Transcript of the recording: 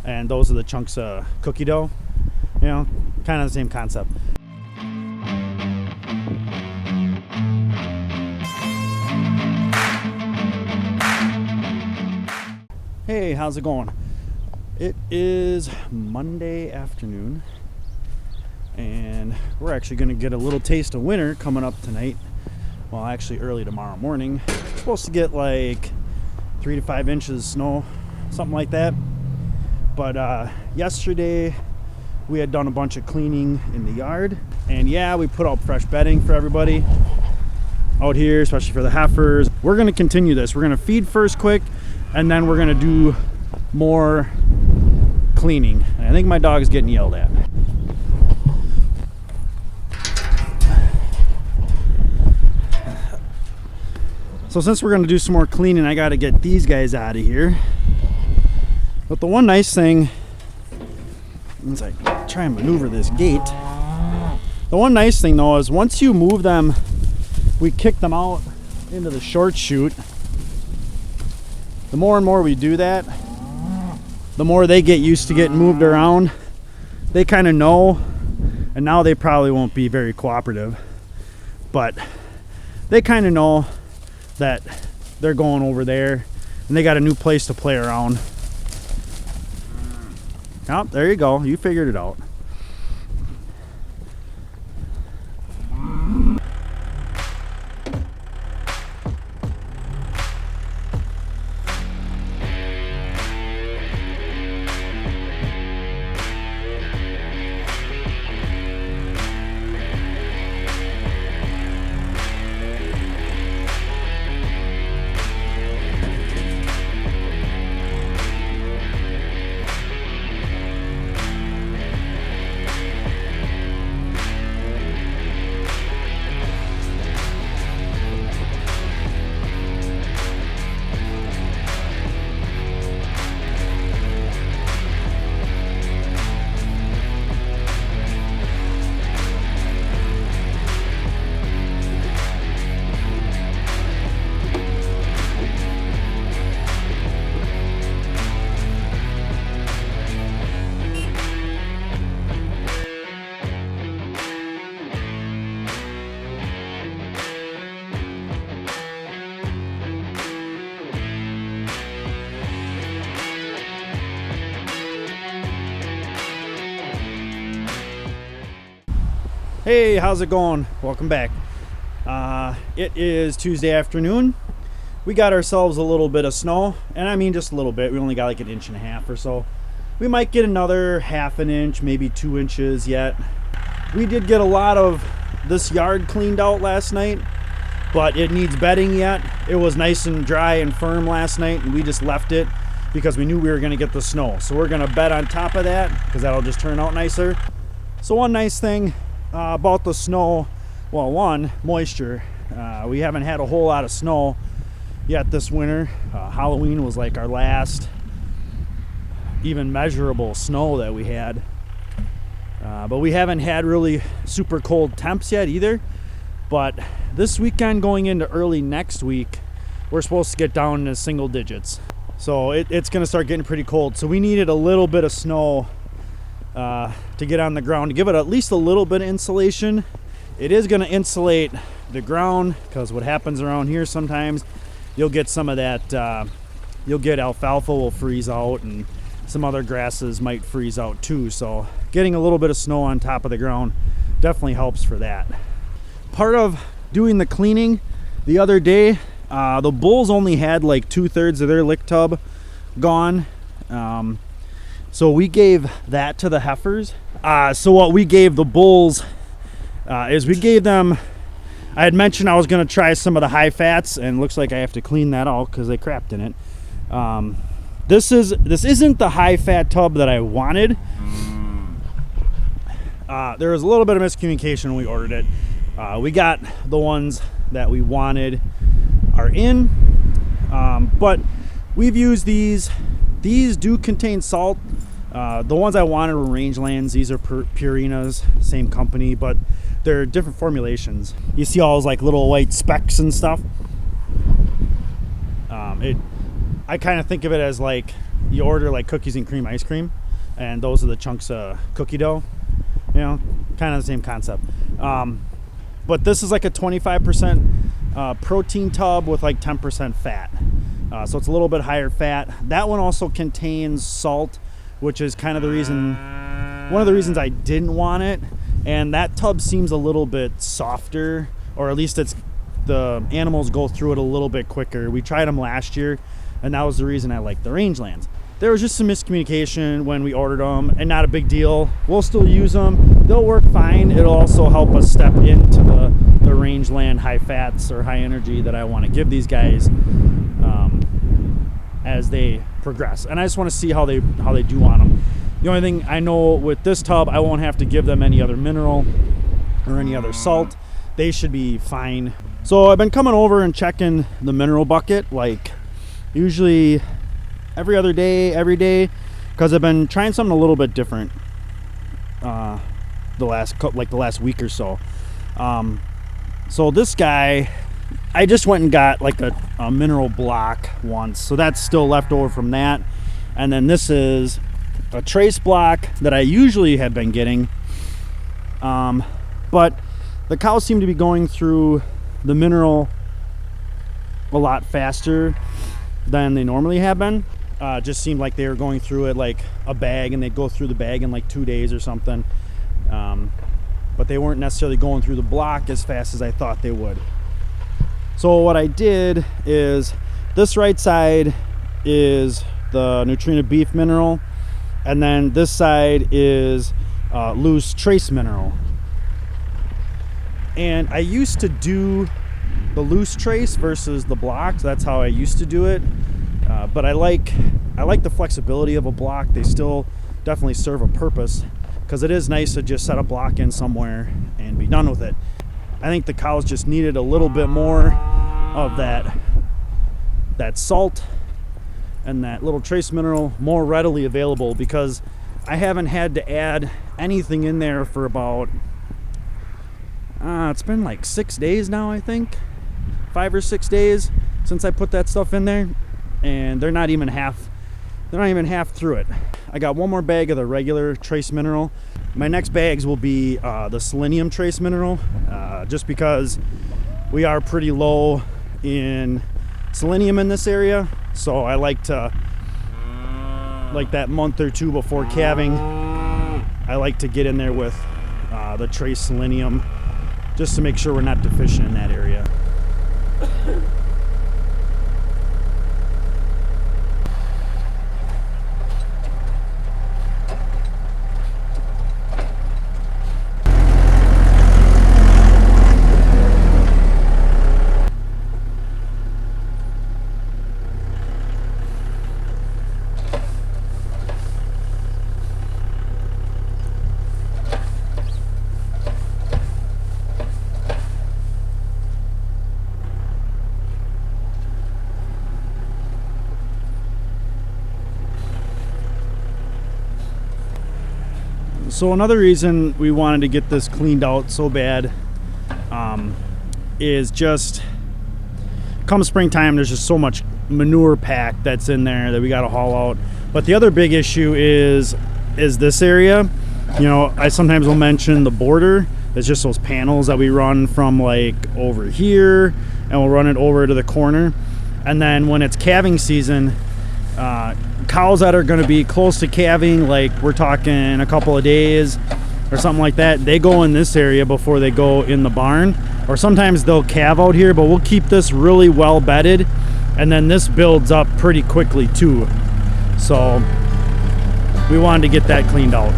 and those are the chunks of cookie dough. You know, kind of the same concept. Hey, how's it going? It is Monday afternoon, and we're actually going to get a little taste of winter coming up tonight. Well, actually early tomorrow morning. We're supposed to get like 3 to 5 inches of snow, something like that. But yesterday we had done a bunch of cleaning in the yard, and yeah, we put out fresh bedding for everybody out here, especially for the heifers. We're going to continue this. We're going to feed first quick, and then we're going to do more cleaning. And I think my dog is getting yelled at. So since we're going to do some more cleaning, I got to get these guys out of here. But the one nice thing, as I try and maneuver this gate, the one nice thing though is once you move them, we kick them out into the short chute. The more and more we do that, the more they get used to getting moved around. They kind of know, and now they probably won't be very cooperative, but they kind of know that they're going over there and they got a new place to play around. Oh, there you go. You figured it out. Hey, how's it going? Welcome back. It is Tuesday afternoon. We got ourselves a little bit of snow, and I mean just a little bit. We only got like 1.5 inches or so. We might get another 1/2 inch, maybe 2 inches yet. We did get a lot of this yard cleaned out last night, but it needs bedding yet. It was nice and dry and firm last night, and we just left it because we knew we were going to get the snow. So we're going to bed on top of that because that'll just turn out nicer. So one nice thing about the snow, well, one, moisture. We haven't had a whole lot of snow yet this winter. Halloween was like our last even measurable snow that we had. But we haven't had really super cold temps yet either. But this weekend going into early next week, we're supposed to get down into single digits. So it's going to start getting pretty cold. So we needed a little bit of snow to get on the ground, to give it at least a little bit of insulation. It is going to insulate the ground, because what happens around here sometimes, you'll get some of that, you'll get alfalfa will freeze out, and some other grasses might freeze out too. So getting a little bit of snow on top of the ground definitely helps for that. Part of doing the cleaning the other day, the bulls only had like 2/3 of their lick tub gone. So we gave that to the heifers. So what we gave the bulls is we gave them, I had mentioned I was going to try some of the Hi-fats, and looks like I have to clean that out because they crapped in it. This isn't the Hi-fat tub that I wanted. There was a little bit of miscommunication when we ordered it. We got the ones that we wanted are in, but we've used these. These do contain salt. The ones I wanted were Rangelands. These are Purinas, same company, but they're different formulations. You see all those like little white specks and stuff. I kind of think of it as like you order like cookies and cream ice cream, and those are the chunks of cookie dough. You know, kind of the same concept. But this is like a 25% protein tub with like 10% fat. So it's a little bit higher fat. That one also contains salt, which is kind of the reason, one of the reasons I didn't want it. And that tub seems a little bit softer, or at least the animals go through it a little bit quicker. We tried them last year, and that was the reason I liked the Rangelands. There was just some miscommunication when we ordered them, and not a big deal. We'll still use them. They'll work fine. It'll also help us step into the Rangeland high fats or high energy that I want to give these guys as they progress. And I just want to see how they do on them. The only thing I know with this tub, I won't have to give them any other mineral or any other salt. They should be fine. So I've been coming over and checking the mineral bucket, like usually every other day, every day, because I've been trying something a little bit different the last week or so. So this guy, I just went and got like a mineral block once, so that's still left over from that. And then this is a trace block that I usually have been getting, but the cows seem to be going through the mineral a lot faster than they normally have been. Just seemed like they were going through it like a bag, and they'd go through the bag in like 2 days or something. But they weren't necessarily going through the block as fast as I thought they would. So what I did is, this right side is the Nutrina beef mineral, and then this side is loose trace mineral. And I used to do the loose trace versus the block. So that's how I used to do it. But I like the flexibility of a block. They still definitely serve a purpose, because it is nice to just set a block in somewhere and be done with it. I think the cows just needed a little bit more of that salt and that little trace mineral more readily available, because I haven't had to add anything in there for about it's been like 6 days now, I think. 5 or 6 days since I put that stuff in there, and they're not even half through it. I got one more bag of the regular trace mineral. My next bags will be the selenium trace mineral, just because we are pretty low in selenium in this area. So I like that month or two before calving, I like to get in there with the trace selenium, just to make sure we're not deficient in that area. So another reason we wanted to get this cleaned out so bad is just come springtime, there's just so much manure pack that's in there that we got to haul out. But the other big issue is this area. You know, I sometimes will mention the border. It's just those panels that we run from like over here, and we'll run it over to the corner. And then when it's calving season, cows that are going to be close to calving, like we're talking a couple of days or something like that, they go in this area before they go in the barn. Or sometimes they'll calve out here, but we'll keep this really well bedded, and then this builds up pretty quickly too. So we wanted to get that cleaned out.